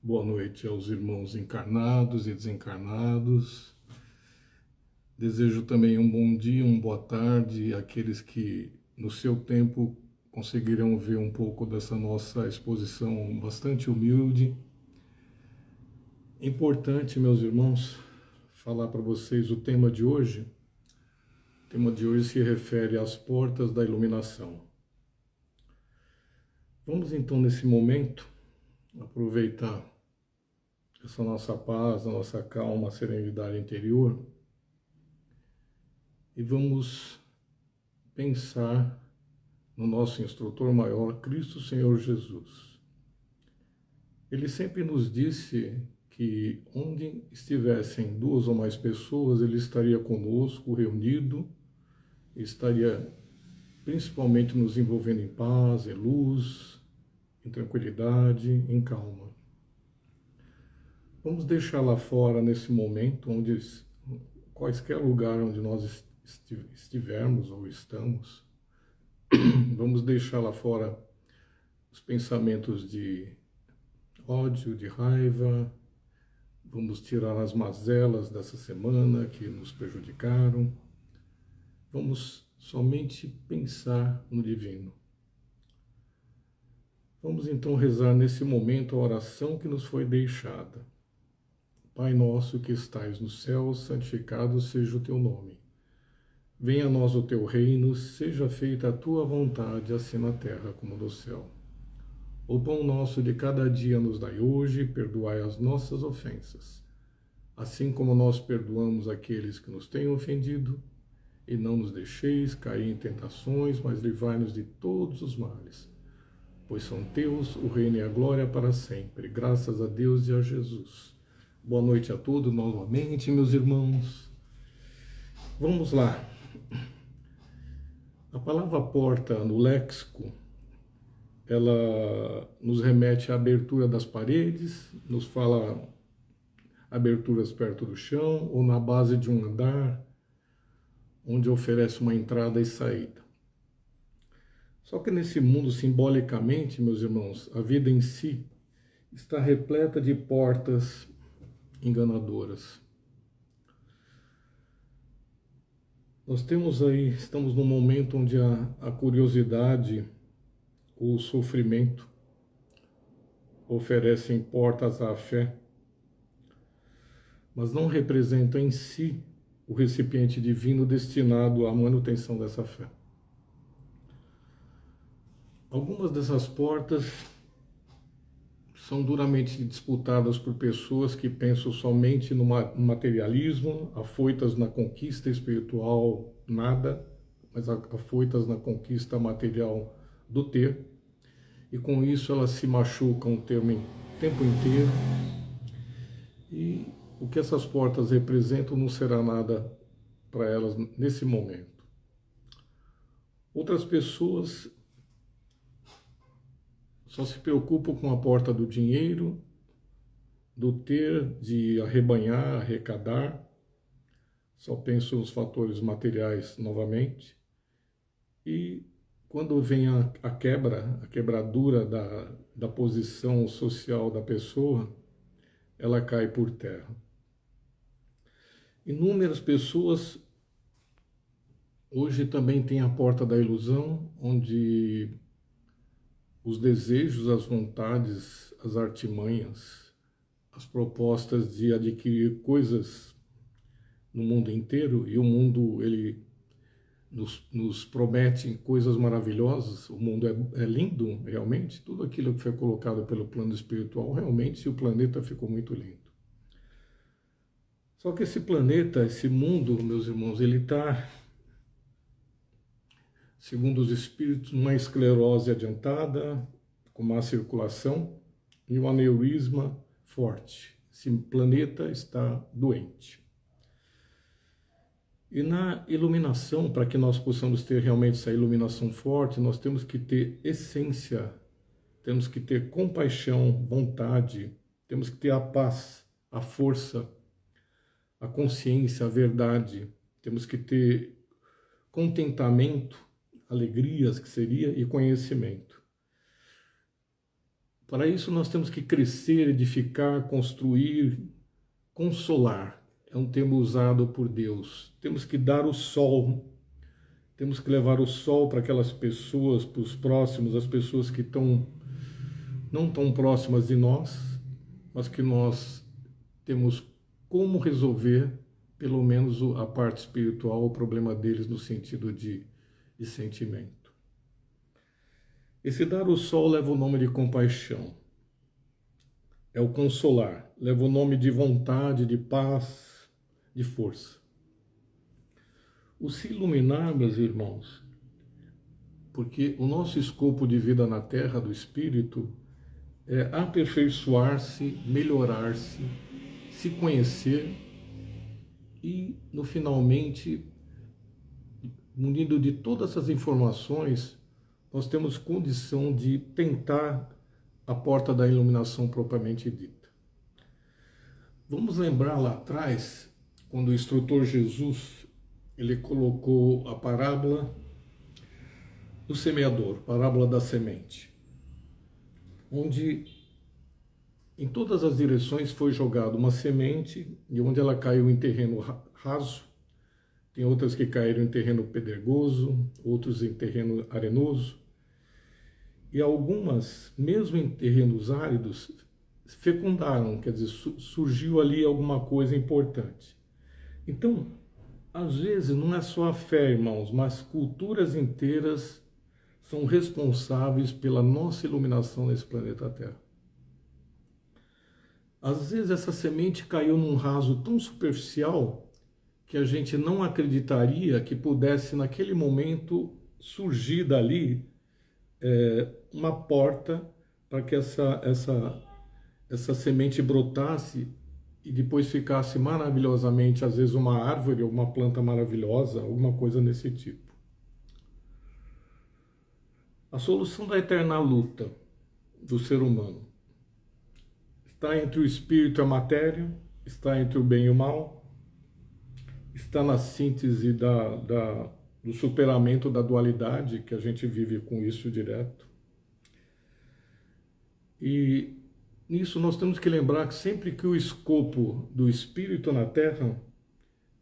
Boa noite aos irmãos encarnados e desencarnados. Desejo também um bom dia, uma boa tarde àqueles que, no seu tempo, conseguirão ver um pouco dessa nossa exposição bastante humilde. Importante, meus irmãos, falar para vocês o tema de hoje. O tema de hoje se refere às portas da iluminação. Vamos então, nesse momento, aproveitar essa nossa paz, a nossa calma, a serenidade interior e vamos pensar no nosso instrutor maior, Cristo Senhor Jesus. Ele sempre nos disse que onde estivessem duas ou mais pessoas, Ele estaria conosco, reunido, estaria principalmente nos envolvendo em paz, em luz, em tranquilidade, em calma. Vamos deixar lá fora, nesse momento, onde quaisquer lugar onde nós estivermos ou estamos, vamos deixar lá fora os pensamentos de ódio, de raiva, vamos tirar as mazelas dessa semana que nos prejudicaram, vamos somente pensar no divino. Vamos então rezar nesse momento a oração que nos foi deixada. Pai nosso que estais no céu, santificado seja o teu nome. Venha a nós o teu reino, seja feita a tua vontade, assim na terra como no céu. O pão nosso de cada dia nos dai hoje, perdoai as nossas ofensas, assim como nós perdoamos aqueles que nos têm ofendido, e não nos deixeis cair em tentações, mas livrai-nos de todos os males. Pois são teus o reino e a glória para sempre, graças a Deus e a Jesus. Boa noite a todos novamente, meus irmãos. Vamos lá. A palavra porta no léxico, ela nos remete à abertura das paredes, nos fala aberturas perto do chão ou na base de um andar, onde oferece uma entrada e saída. Só que nesse mundo, simbolicamente, meus irmãos, a vida em si está repleta de portas enganadoras. Nós estamos num momento onde a curiosidade, o sofrimento oferecem portas à fé, mas não representam em si o recipiente divino destinado à manutenção dessa fé. Algumas dessas portas são duramente disputadas por pessoas que pensam somente no materialismo, afoitas na conquista espiritual, nada, mas afoitas na conquista material do ter, e com isso elas se machucam o tempo inteiro, e o que essas portas representam não será nada para elas nesse momento. Outras pessoas só se preocupam com a porta do dinheiro, do ter, de arrebanhar, arrecadar, só pensam nos fatores materiais novamente, e quando vem a quebradura da posição social da pessoa, ela cai por terra. Inúmeras pessoas hoje também têm a porta da ilusão, onde os desejos, as vontades, as artimanhas, as propostas de adquirir coisas no mundo inteiro, e o mundo ele nos promete coisas maravilhosas, o mundo é lindo realmente, tudo aquilo que foi colocado pelo plano espiritual, realmente o planeta ficou muito lindo. Só que esse planeta, esse mundo, meus irmãos, ele está, segundo os espíritos, numa esclerose adiantada, com má circulação e um aneurisma forte. Esse planeta está doente. E na iluminação, para que nós possamos ter realmente essa iluminação forte, nós temos que ter essência, temos que ter compaixão, vontade, temos que ter a paz, a força, a consciência, a verdade, temos que ter contentamento, alegrias que seria, e conhecimento. Para isso nós temos que crescer, edificar, construir, consolar. É um termo usado por Deus. Temos que dar o sol. Temos que levar o sol para aquelas pessoas, para os próximos, as pessoas que não tão próximas de nós, mas que nós temos como resolver, pelo menos a parte espiritual, o problema deles no sentido de sentimento. Esse dar o sol leva o nome de compaixão. É o consolar, leva o nome de vontade, de paz, de força. O se iluminar, meus irmãos, porque o nosso escopo de vida na Terra do Espírito é aperfeiçoar-se, melhorar-se, se conhecer e, no finalmente, munido de todas essas informações, nós temos condição de tentar a porta da iluminação propriamente dita. Vamos lembrar lá atrás, quando o instrutor Jesus, ele colocou a parábola do semeador, parábola da semente, onde em todas as direções foi jogada uma semente, e onde ela caiu em terreno raso, tem outras que caíram em terreno pedregoso, outros em terreno arenoso, e algumas, mesmo em terrenos áridos, fecundaram, quer dizer, surgiu ali alguma coisa importante. Então, às vezes não é só a fé, irmãos, mas culturas inteiras são responsáveis pela nossa iluminação nesse planeta Terra. Às vezes essa semente caiu num raso tão superficial que a gente não acreditaria que pudesse, naquele momento, surgir dali uma porta para que essa semente brotasse e depois ficasse maravilhosamente, às vezes, uma árvore ou uma planta maravilhosa, alguma coisa nesse tipo. A solução da eterna luta do ser humano está entre o espírito e a matéria, está entre o bem e o mal, está na síntese do superamento da dualidade, que a gente vive com isso direto. E nisso nós temos que lembrar que sempre que o escopo do espírito na Terra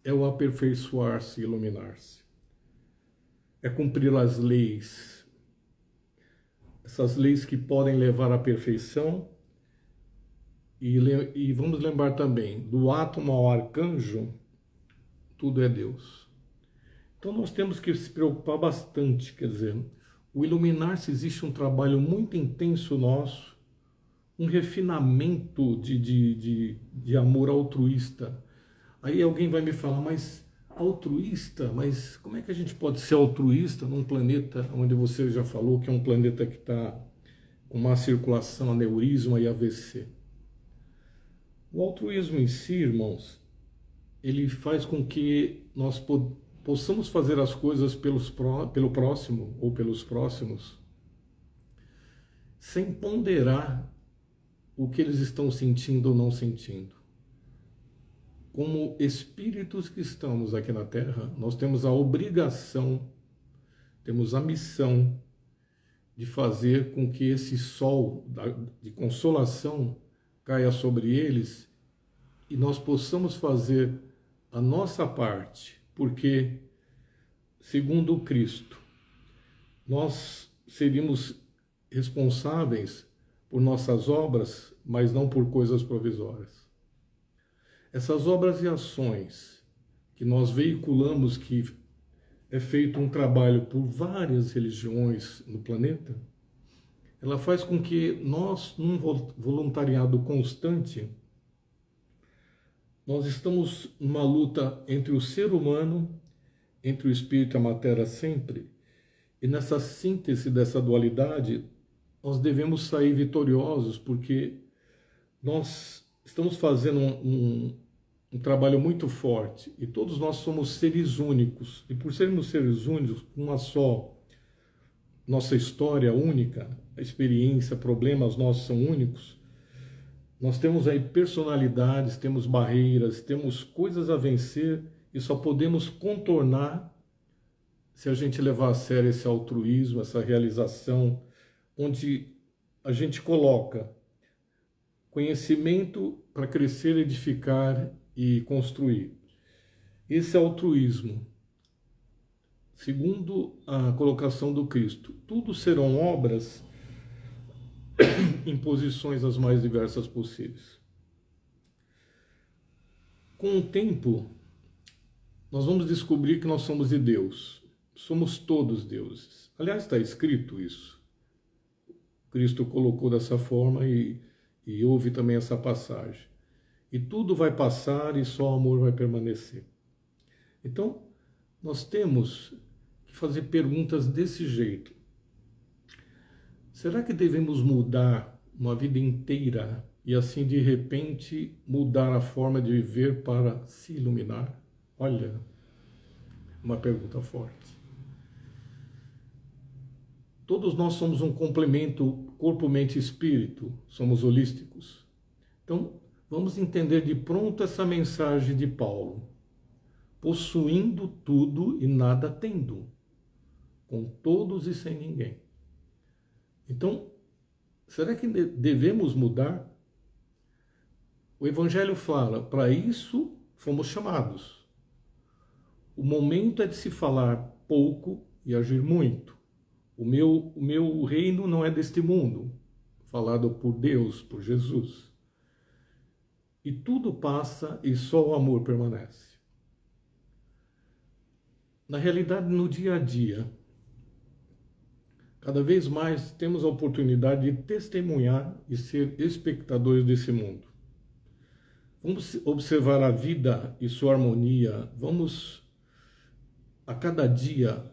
é o aperfeiçoar-se e iluminar-se, é cumprir as leis, essas leis que podem levar à perfeição. E vamos lembrar também, do átomo ao arcanjo, tudo é Deus. Então nós temos que se preocupar bastante, quer dizer, o iluminar-se, existe um trabalho muito intenso nosso, um refinamento de amor altruísta. Aí alguém vai me falar, mas altruísta? Mas como é que a gente pode ser altruísta num planeta onde você já falou que é um planeta que está com má circulação, aneurisma e AVC? O altruísmo em si, irmãos, ele faz com que nós possamos fazer as coisas pelo próximo ou pelos próximos, sem ponderar o que eles estão sentindo ou não sentindo. Como espíritos que estamos aqui na Terra, nós temos a obrigação, temos a missão de fazer com que esse sol de consolação caia sobre eles e nós possamos fazer a nossa parte, porque, segundo Cristo, nós seríamos responsáveis por nossas obras, mas não por coisas provisórias. Essas obras e ações que nós veiculamos, que é feito um trabalho por várias religiões no planeta, ela faz com que nós, num voluntariado constante, nós estamos numa luta entre o ser humano, entre o espírito e a matéria sempre, e nessa síntese dessa dualidade, nós devemos sair vitoriosos, porque nós estamos fazendo um trabalho muito forte, e todos nós somos seres únicos, e por sermos seres únicos, uma só nossa história única, a experiência, problemas nossos são únicos, nós temos aí personalidades, temos barreiras, temos coisas a vencer e só podemos contornar se a gente levar a sério esse altruísmo, essa realização, onde a gente coloca conhecimento para crescer, edificar e construir. Esse é altruísmo. Segundo a colocação do Cristo, tudo serão obras em posições as mais diversas possíveis. Com o tempo, nós vamos descobrir que nós somos de Deus. Somos todos deuses. Aliás, está escrito isso. Cristo colocou dessa forma e houve também essa passagem. E tudo vai passar e só o amor vai permanecer. Então, nós temos que fazer perguntas desse jeito. Será que devemos mudar uma vida inteira e assim de repente mudar a forma de viver para se iluminar? Olha, uma pergunta forte. Todos nós somos um complemento corpo, mente e espírito, somos holísticos. Então, vamos entender de pronto essa mensagem de Paulo. Possuindo tudo e nada tendo, com todos e sem ninguém. Então, será que devemos mudar? O Evangelho fala, para isso fomos chamados. O momento é de se falar pouco e agir muito. O meu reino não é deste mundo, falado por Deus, por Jesus. E tudo passa e só o amor permanece. Na realidade, no dia a dia, cada vez mais temos a oportunidade de testemunhar e ser espectadores desse mundo. Vamos observar a vida e sua harmonia. Vamos, a cada dia,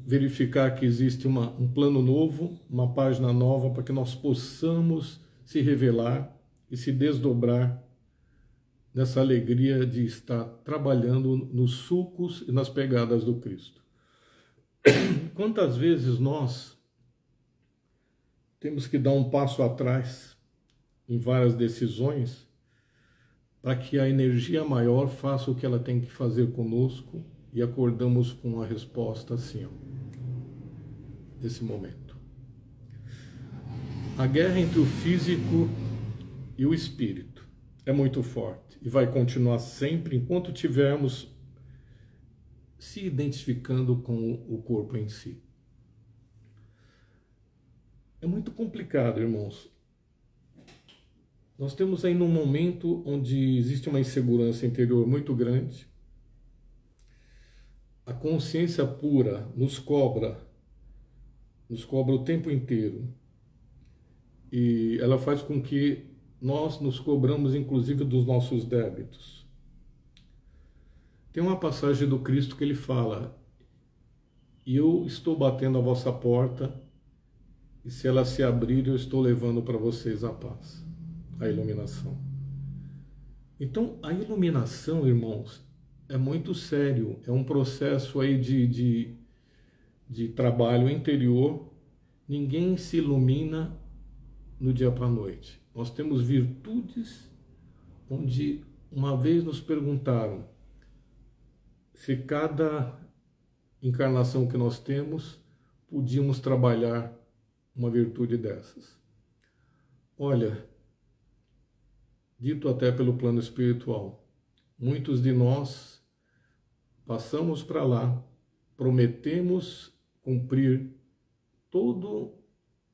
verificar que existe um plano novo, uma página nova, para que nós possamos se revelar e se desdobrar nessa alegria de estar trabalhando nos sulcos e nas pegadas do Cristo. Quantas vezes nós temos que dar um passo atrás em várias decisões para que a energia maior faça o que ela tem que fazer conosco e acordamos com a resposta assim, nesse momento. A guerra entre o físico e o espírito é muito forte e vai continuar sempre enquanto tivermos se identificando com o corpo em si. É muito complicado, irmãos. Nós temos aí num momento onde existe uma insegurança interior muito grande. A consciência pura nos cobra o tempo inteiro. E ela faz com que nós nos cobramos, inclusive, dos nossos débitos. Tem uma passagem do Cristo que ele fala: e eu estou batendo a vossa porta, e se ela se abrir, eu estou levando para vocês a paz, a iluminação. Então, a iluminação, irmãos, é muito sério, é um processo aí de trabalho interior. Ninguém se ilumina no dia para a noite. Nós temos virtudes onde uma vez nos perguntaram se cada encarnação que nós temos podíamos trabalhar uma virtude dessas. Olha, dito até pelo plano espiritual, muitos de nós passamos para lá, prometemos cumprir todo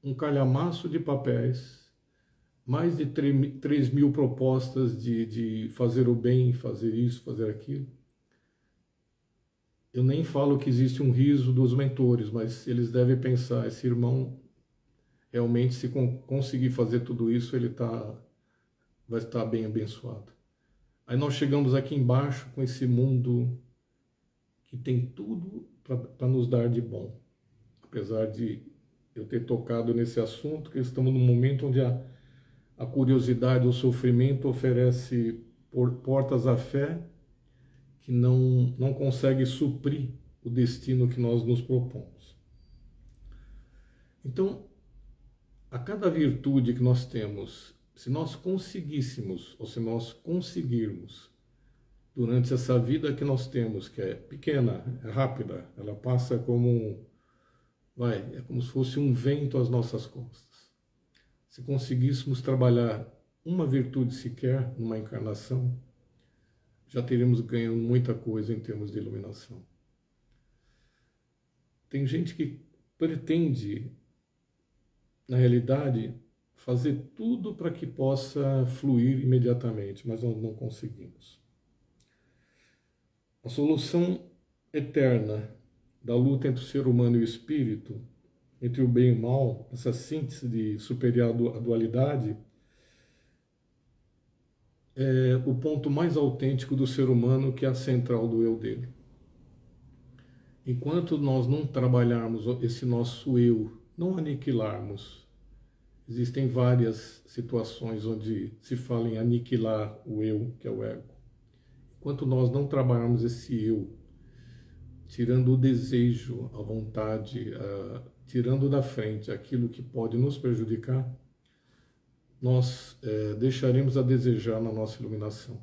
um calhamaço de papéis, mais de 3.000 propostas de fazer o bem, fazer isso, fazer aquilo. Eu nem falo que existe um riso dos mentores, mas eles devem pensar, esse irmão realmente, se conseguir fazer tudo isso, ele vai estar bem abençoado. Aí nós chegamos aqui embaixo com esse mundo que tem tudo para nos dar de bom. Apesar de eu ter tocado nesse assunto, que estamos num momento onde a curiosidade, o sofrimento oferece portas à fé que não consegue suprir o destino que nós nos propomos. Então, a cada virtude que nós temos, se nós conseguíssemos, ou se nós conseguirmos, durante essa vida que nós temos, que é pequena, é rápida, ela passa como é como se fosse um vento às nossas costas. Se conseguíssemos trabalhar uma virtude sequer numa encarnação, já teríamos ganho muita coisa em termos de iluminação. Tem gente que pretende, na realidade, fazer tudo para que possa fluir imediatamente, mas nós não conseguimos. A solução eterna da luta entre o ser humano e o espírito, entre o bem e o mal, essa síntese de superar a dualidade, é o ponto mais autêntico do ser humano, que é a central do eu dele. Enquanto nós não trabalharmos esse nosso eu, não aniquilarmos, existem várias situações onde se fala em aniquilar o eu, que é o ego. Enquanto nós não trabalharmos esse eu, tirando o desejo, a vontade, tirando da frente aquilo que pode nos prejudicar, nós deixaremos a desejar na nossa iluminação.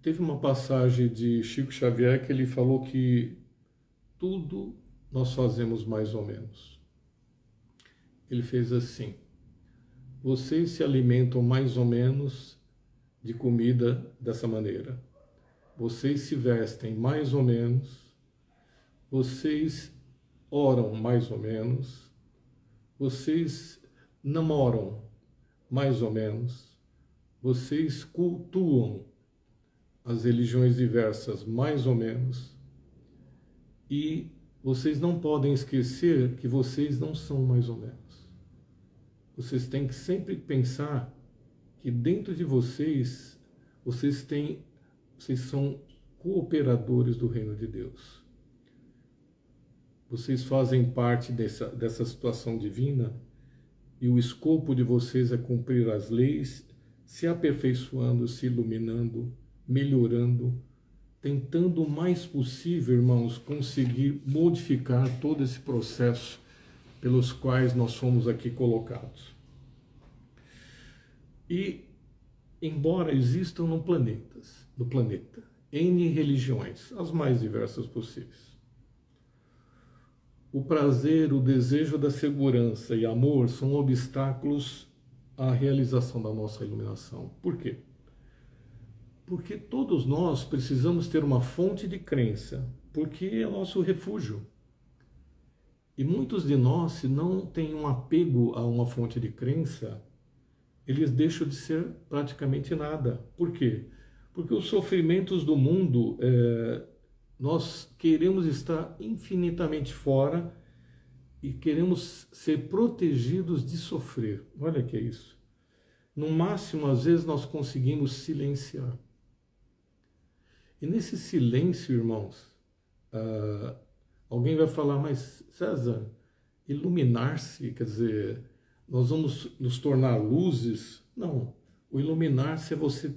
Teve uma passagem de Chico Xavier que ele falou que tudo nós fazemos mais ou menos. Ele fez assim: vocês se alimentam mais ou menos de comida dessa maneira. Vocês se vestem mais ou menos. Vocês oram mais ou menos. Vocês namoram mais ou menos. Vocês cultuam as religiões diversas mais ou menos. E vocês não podem esquecer que vocês não são mais ou menos. Vocês têm que sempre pensar que dentro de vocês, vocês são cooperadores do reino de Deus. Vocês fazem parte dessa situação divina e o escopo de vocês é cumprir as leis, se aperfeiçoando, se iluminando, melhorando, tentando o mais possível, irmãos, conseguir modificar todo esse processo pelos quais nós fomos aqui colocados. E, embora existam no planeta N religiões, as mais diversas possíveis, o prazer, o desejo da segurança e amor são obstáculos à realização da nossa iluminação. Por quê? Porque todos nós precisamos ter uma fonte de crença, porque é o nosso refúgio. E muitos de nós, se não têm um apego a uma fonte de crença, eles deixam de ser praticamente nada. Por quê? Porque os sofrimentos do mundo, nós queremos estar infinitamente fora e queremos ser protegidos de sofrer. Olha que é isso. No máximo, às vezes, nós conseguimos silenciar. E nesse silêncio, irmãos, alguém vai falar, mas César, iluminar-se, quer dizer, nós vamos nos tornar luzes? Não, o iluminar-se é você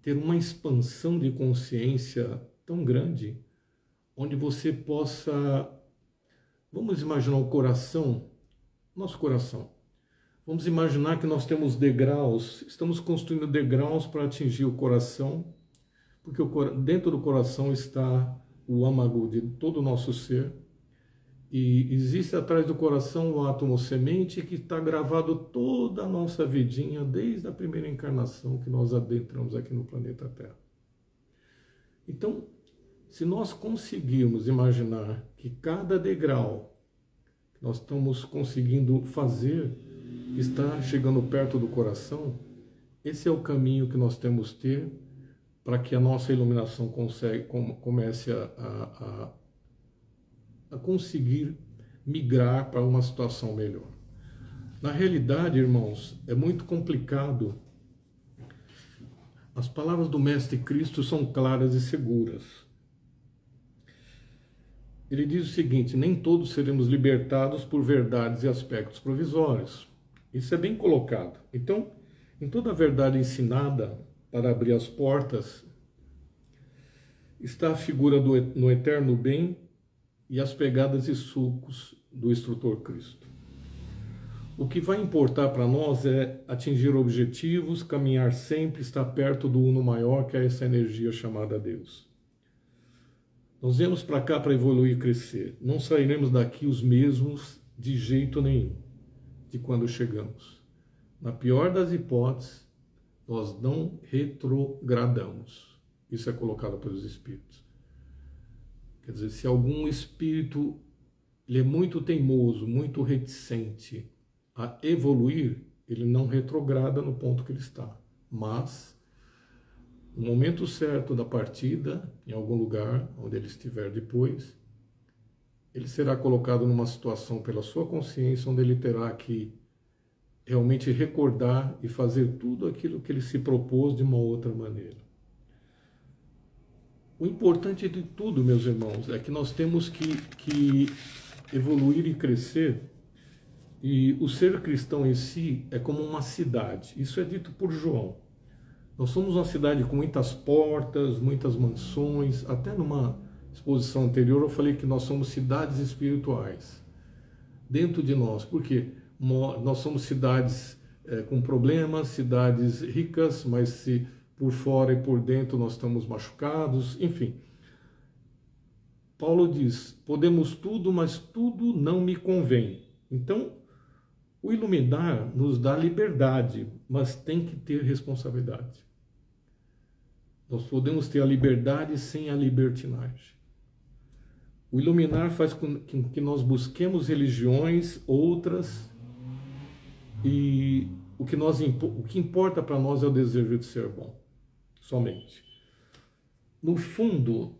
ter uma expansão de consciência tão grande, onde você possa, vamos imaginar o coração, nosso coração. Vamos imaginar que nós temos degraus, estamos construindo degraus para atingir o coração, porque dentro do coração está o âmago de todo o nosso ser, e existe atrás do coração o átomo semente que está gravado toda a nossa vidinha, desde a primeira encarnação que nós adentramos aqui no planeta Terra. Então, se nós conseguirmos imaginar que cada degrau que nós estamos conseguindo fazer está chegando perto do coração, esse é o caminho que nós temos que ter para que a nossa iluminação comece a conseguir migrar para uma situação melhor. Na realidade, irmãos, é muito complicado. As palavras do Mestre Cristo são claras e seguras. Ele diz o seguinte: nem todos seremos libertados por verdades e aspectos provisórios. Isso é bem colocado. Então, em toda a verdade ensinada para abrir as portas, está a figura no eterno bem e as pegadas e sulcos do Instrutor Cristo. O que vai importar para nós é atingir objetivos, caminhar sempre, estar perto do Uno maior, que é essa energia chamada Deus. Nós viemos para cá para evoluir e crescer. Não sairemos daqui os mesmos de jeito nenhum, de quando chegamos. Na pior das hipóteses, nós não retrogradamos. Isso é colocado pelos espíritos. Quer dizer, se algum espírito ele é muito teimoso, muito reticente a evoluir, ele não retrograda no ponto que ele está. Mas, no momento certo da partida, em algum lugar onde ele estiver depois, ele será colocado numa situação pela sua consciência onde ele terá que realmente recordar e fazer tudo aquilo que ele se propôs de uma outra maneira. O importante de tudo, meus irmãos, é que nós temos que evoluir e crescer, e o ser cristão em si é como uma cidade. Isso é dito por João. Nós somos uma cidade com muitas portas, muitas mansões. Até numa exposição anterior eu falei que nós somos cidades espirituais dentro de nós. Por quê? Nós somos cidades com problemas, cidades ricas, mas se por fora e por dentro nós estamos machucados, enfim. Paulo diz, podemos tudo, mas tudo não me convém. Então, o iluminar nos dá liberdade, mas tem que ter responsabilidade. Nós podemos ter a liberdade sem a libertinagem. O iluminar faz com que nós busquemos religiões, outras, e o que importa para nós é o desejo de ser bom, somente. No fundo,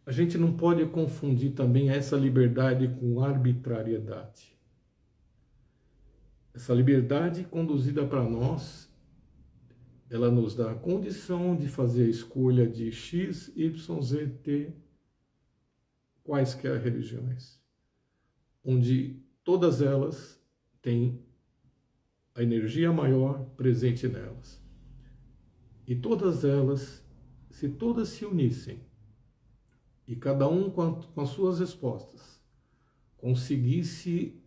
a gente não pode confundir também essa liberdade com arbitrariedade. Essa liberdade conduzida para nós, ela nos dá a condição de fazer a escolha de X, Y, Z, T, quaisquer religiões, onde todas elas têm a energia maior presente nelas. E todas elas, se todas se unissem, e cada um com as suas respostas, conseguisse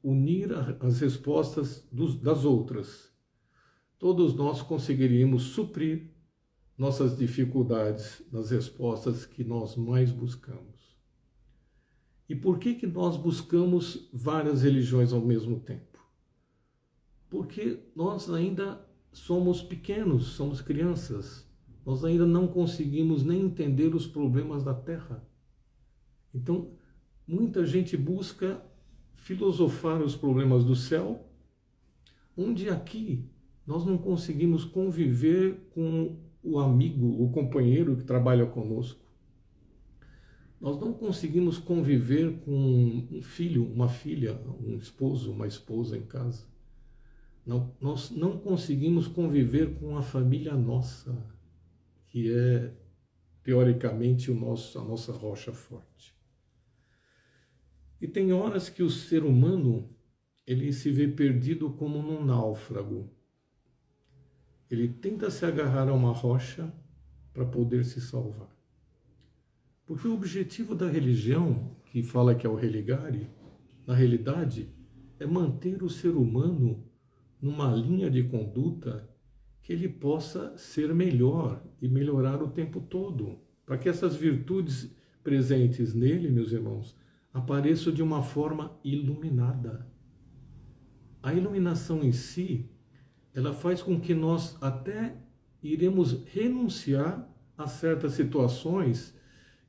unir as respostas das outras, todos nós conseguiríamos suprir nossas dificuldades nas respostas que nós mais buscamos. E por que nós buscamos várias religiões ao mesmo tempo? Porque nós ainda somos pequenos, somos crianças, nós ainda não conseguimos nem entender os problemas da Terra. Então, muita gente busca filosofar os problemas do céu, onde aqui nós não conseguimos conviver com o amigo, o companheiro que trabalha conosco. Nós não conseguimos conviver com um filho, uma filha, um esposo, uma esposa em casa. Não, nós não conseguimos conviver com a família nossa, que é, teoricamente, a nossa rocha forte. E tem horas que o ser humano, ele se vê perdido como num náufrago. Ele tenta se agarrar a uma rocha para poder se salvar. Porque o objetivo da religião, que fala que é o religare, na realidade, é manter o ser humano numa linha de conduta que ele possa ser melhor e melhorar o tempo todo, para que essas virtudes presentes nele, meus irmãos, apareçam de uma forma iluminada. A iluminação em si, ela faz com que nós até iremos renunciar a certas situações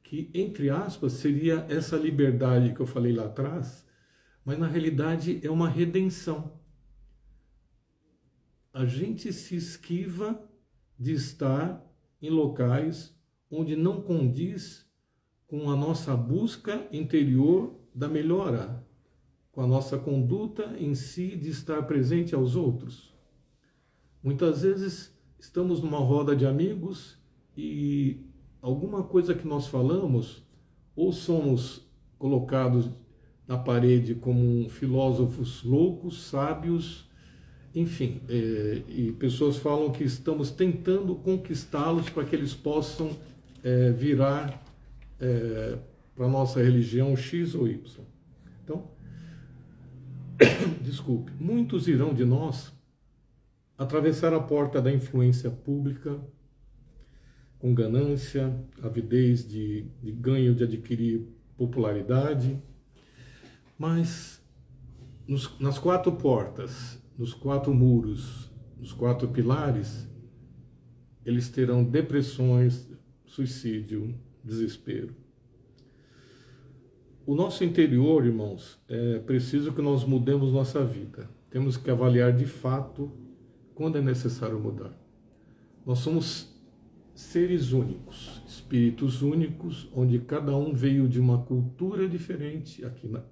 que, entre aspas, seria essa liberdade que eu falei lá atrás, mas na realidade é uma redenção. A gente se esquiva de estar em locais onde não condiz com a nossa busca interior da melhora, com a nossa conduta em si de estar presente aos outros. Muitas vezes estamos numa roda de amigos e alguma coisa que nós falamos, ou somos colocados na parede como filósofos loucos, sábios, enfim, e pessoas falam que estamos tentando conquistá-los para que eles possam virar para a nossa religião X ou Y. Então, desculpe, muitos irão de nós atravessar a porta da influência pública com ganância, avidez de ganho de adquirir popularidade, mas nas quatro portas, nos quatro muros, nos quatro pilares, eles terão depressões, suicídio, desespero. O nosso interior, irmãos, é preciso que nós mudemos nossa vida. Temos que avaliar de fato quando é necessário mudar. Nós somos seres únicos, espíritos únicos, onde cada um veio de uma cultura diferente. Estou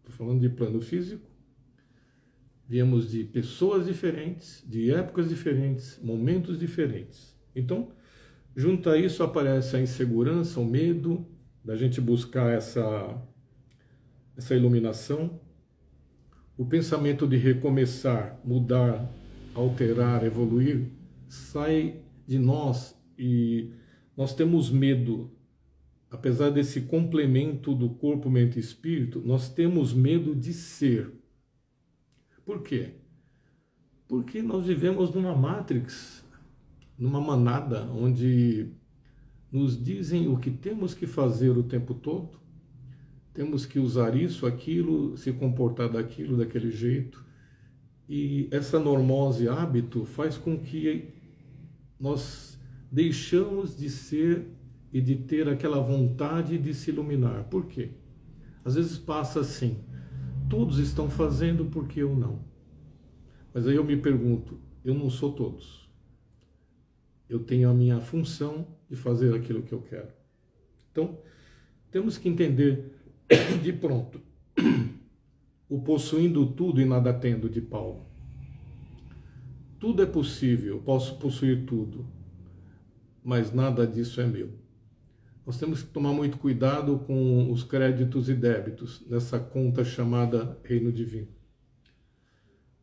falando de plano físico. Viemos de pessoas diferentes, de épocas diferentes, momentos diferentes. Então, junto a isso aparece a insegurança, o medo da gente buscar essa iluminação, o pensamento de recomeçar, mudar, alterar, evoluir, sai de nós e nós temos medo. Apesar desse complemento do corpo, mente e espírito, nós temos medo de ser. Por quê? Porque nós vivemos numa matrix, numa manada, onde nos dizem o que temos que fazer o tempo todo, temos que usar isso, aquilo, se comportar daquele jeito. E essa normose hábito faz com que nós deixamos de ser e de ter aquela vontade de se iluminar. Por quê? Às vezes passa assim, todos estão fazendo, por que eu não? Mas aí eu me pergunto, eu não sou todos. Eu tenho a minha função de fazer aquilo que eu quero. Então, temos que entender de pronto o possuindo tudo e nada tendo de Paulo. Tudo é possível, posso possuir tudo, mas nada disso é meu. Nós temos que tomar muito cuidado com os créditos e débitos nessa conta chamada Reino Divino.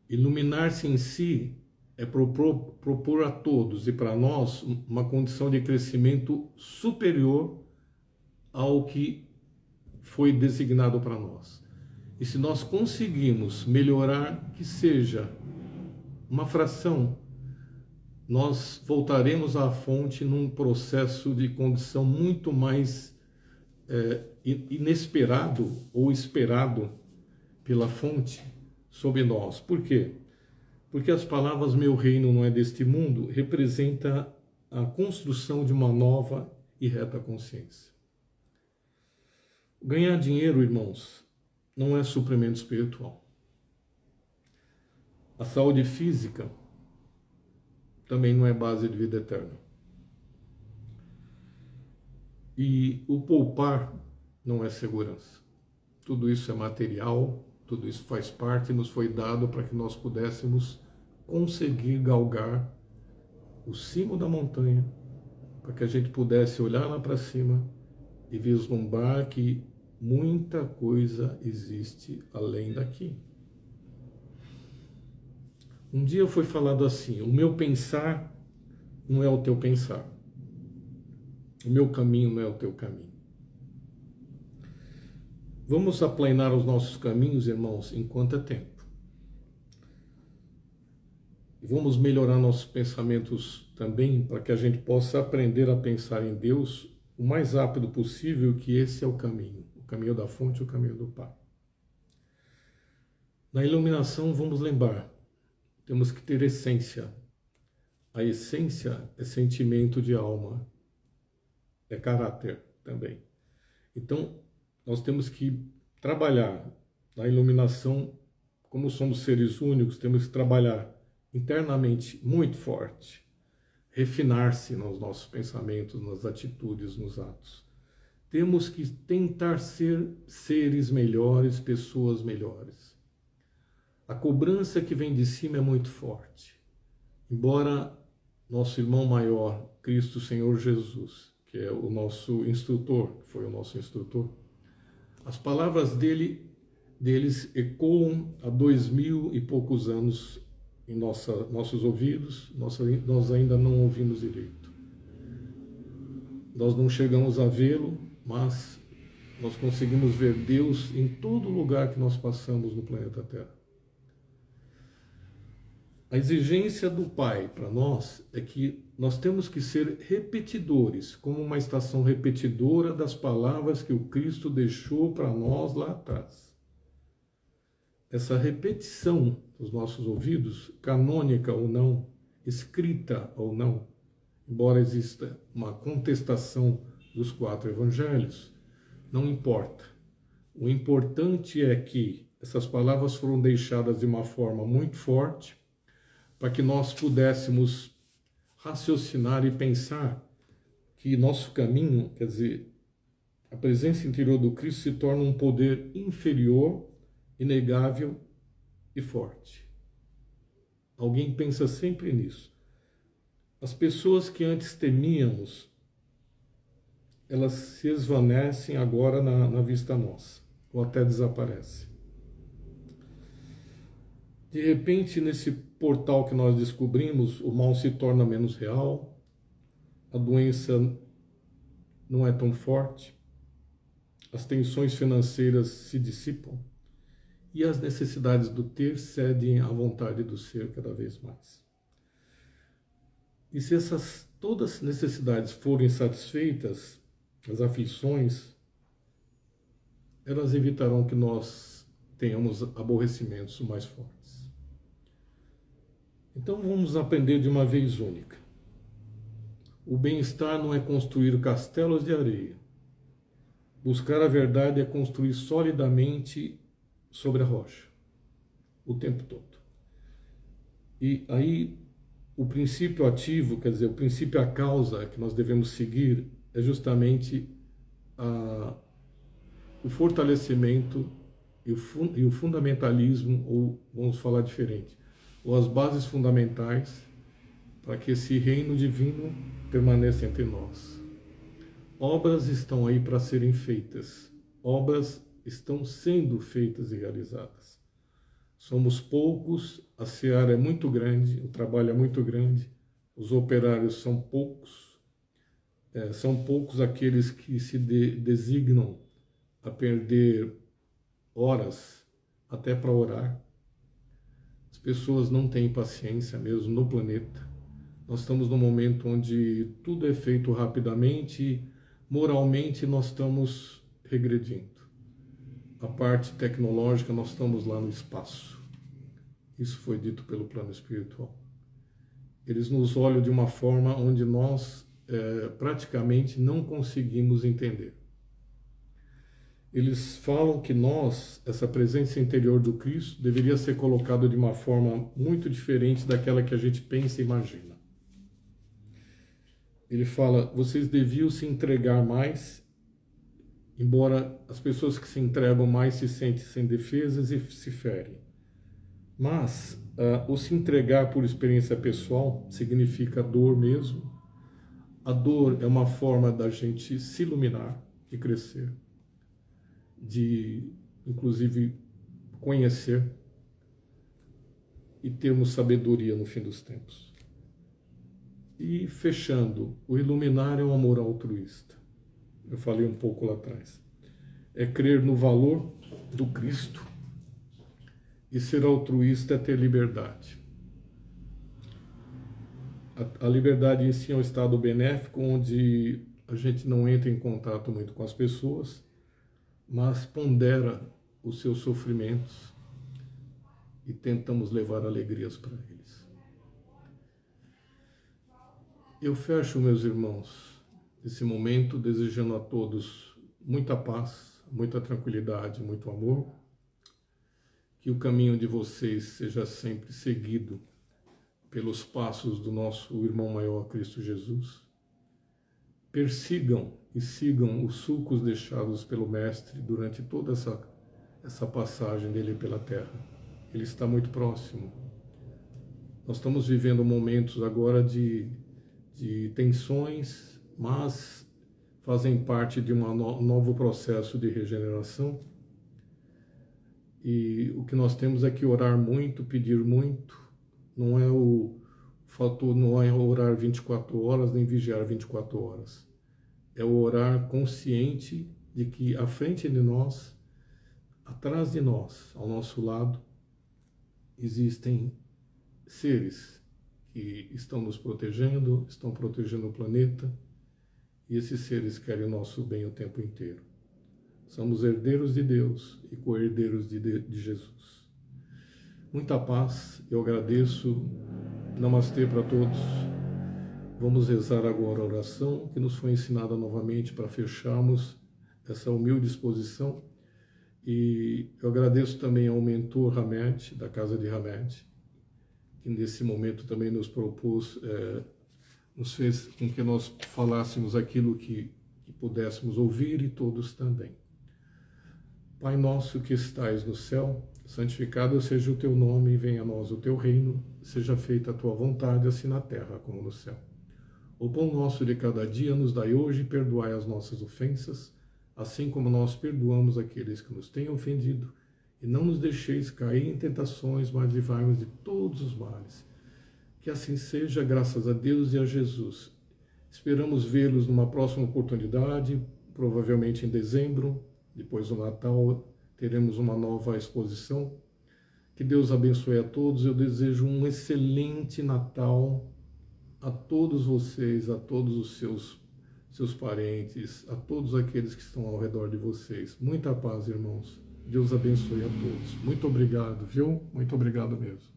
Iluminar-se em si é propor a todos e para nós uma condição de crescimento superior ao que foi designado para nós. E se nós conseguimos melhorar, que seja uma fração, nós voltaremos à fonte num processo de condição muito mais inesperado ou esperado pela fonte sobre nós. Por quê? Porque as palavras meu reino não é deste mundo representa a construção de uma nova e reta consciência. Ganhar dinheiro, irmãos, não é suprimento espiritual. A saúde física também não é base de vida eterna. E o poupar não é segurança. Tudo isso é material, tudo isso faz parte e nos foi dado para que nós pudéssemos conseguir galgar o cimo da montanha, para que a gente pudesse olhar lá para cima e vislumbrar que muita coisa existe além daqui. Um dia foi falado assim, o meu pensar não é o teu pensar. O meu caminho não é o teu caminho. Vamos aplanar os nossos caminhos, irmãos, enquanto é tempo. E vamos melhorar nossos pensamentos também, para que a gente possa aprender a pensar em Deus o mais rápido possível, que esse é o caminho da fonte, o caminho do Pai. Na iluminação, vamos lembrar, temos que ter essência. A essência é sentimento de alma, é caráter também. Então, nós temos que trabalhar na iluminação, como somos seres únicos, temos que trabalhar internamente muito forte, refinar-se nos nossos pensamentos, nas atitudes, nos atos. Temos que tentar ser seres melhores, pessoas melhores. A cobrança que vem de cima é muito forte. Embora nosso irmão maior, Cristo Senhor Jesus, que é o nosso instrutor, que foi o nosso instrutor, as palavras deles ecoam há 2000 e poucos anos em nossos ouvidos, nós ainda não ouvimos direito. Nós não chegamos a vê-lo, mas nós conseguimos ver Deus em todo lugar que nós passamos no planeta Terra. A exigência do Pai para nós é que nós temos que ser repetidores, como uma estação repetidora das palavras que o Cristo deixou para nós lá atrás. essa repetição dos nossos ouvidos, canônica ou não, escrita ou não, embora exista uma contestação dos 4 evangelhos, não importa. O importante é que essas palavras foram deixadas de uma forma muito forte para que nós pudéssemos raciocinar e pensar que nosso caminho, quer dizer, a presença interior do Cristo se torna um poder inferior, inegável e forte. Alguém pensa sempre nisso. As pessoas que antes temíamos, elas se esvanecem agora na vista nossa, ou até desaparecem. De repente, nesse portal que nós descobrimos, o mal se torna menos real, a doença não é tão forte, as tensões financeiras se dissipam e as necessidades do ter cedem à vontade do ser cada vez mais. E se todas as necessidades forem satisfeitas, as aflições, elas evitarão que nós tenhamos aborrecimentos mais fortes. Então vamos aprender de uma vez única. O bem-estar não é construir castelos de areia. Buscar a verdade é construir solidamente sobre a rocha, o tempo todo. E aí o princípio ativo, quer dizer, o princípio a causa que nós devemos seguir é justamente o fortalecimento e o fundamentalismo, ou vamos falar diferente, ou as bases fundamentais para que esse reino divino permaneça entre nós. Obras estão aí para serem feitas, obras estão sendo feitas e realizadas. Somos poucos, a seara é muito grande, o trabalho é muito grande, os operários são poucos, são poucos aqueles que se designam a perder horas até para orar. As pessoas não têm paciência mesmo no planeta. Nós estamos num momento onde tudo é feito rapidamente, moralmente nós estamos regredindo. A parte tecnológica, nós estamos lá no espaço. Isso foi dito pelo plano espiritual. Eles nos olham de uma forma onde nós praticamente não conseguimos entender. Eles falam que nós, essa presença interior do Cristo, deveria ser colocada de uma forma muito diferente daquela que a gente pensa e imagina. Ele fala, vocês deviam se entregar mais, embora as pessoas que se entregam mais se sentem sem defesas e se ferem. Mas o se entregar por experiência pessoal significa dor mesmo. A dor é uma forma da gente se iluminar e crescer, de, inclusive, conhecer e termos sabedoria no fim dos tempos. E fechando, o iluminar é um amor altruísta. Eu falei um pouco lá atrás. É crer no valor do Cristo. E ser altruísta é ter liberdade. A liberdade em si é um estado benéfico, onde a gente não entra em contato muito com as pessoas, mas pondera os seus sofrimentos e tentamos levar alegrias para eles. Eu fecho, meus irmãos, esse momento desejando a todos muita paz, muita tranquilidade, muito amor, que o caminho de vocês seja sempre seguido pelos passos do nosso irmão maior, Cristo Jesus. Persigam e sigam os sulcos deixados pelo Mestre durante toda essa passagem dele pela Terra. Ele está muito próximo. Nós estamos vivendo momentos agora de tensões, mas fazem parte de um novo processo de regeneração. E o que nós temos é que orar muito, pedir muito. Não é o fator, não é orar 24 horas, nem vigiar 24 horas. É o orar consciente de que à frente de nós, atrás de nós, ao nosso lado, existem seres que estão nos protegendo, estão protegendo o planeta, e esses seres querem o nosso bem o tempo inteiro. Somos herdeiros de Deus e co-herdeiros de Jesus. Muita paz, eu agradeço. Namastê para todos. Vamos rezar agora a oração que nos foi ensinada novamente para fecharmos essa humilde exposição. E eu agradeço também ao mentor Hamed, da Casa de Hamed, que nesse momento também nos propôs, nos fez com que nós falássemos aquilo que pudéssemos ouvir e todos também. Pai nosso que estais no céu, santificado seja o teu nome, venha a nós o teu reino, seja feita a tua vontade, assim na terra como no céu. O pão nosso de cada dia nos dai hoje e perdoai as nossas ofensas, assim como nós perdoamos aqueles que nos têm ofendido. E não nos deixeis cair em tentações, mas livrai-nos de todos os males. Que assim seja, graças a Deus e a Jesus. Esperamos vê-los numa próxima oportunidade, provavelmente em dezembro. Depois do Natal teremos uma nova exposição. Que Deus abençoe a todos. Eu desejo um excelente Natal a todos vocês, a todos os seus parentes, a todos aqueles que estão ao redor de vocês. Muita paz, irmãos. Deus abençoe a todos. Muito obrigado, viu? Muito obrigado mesmo.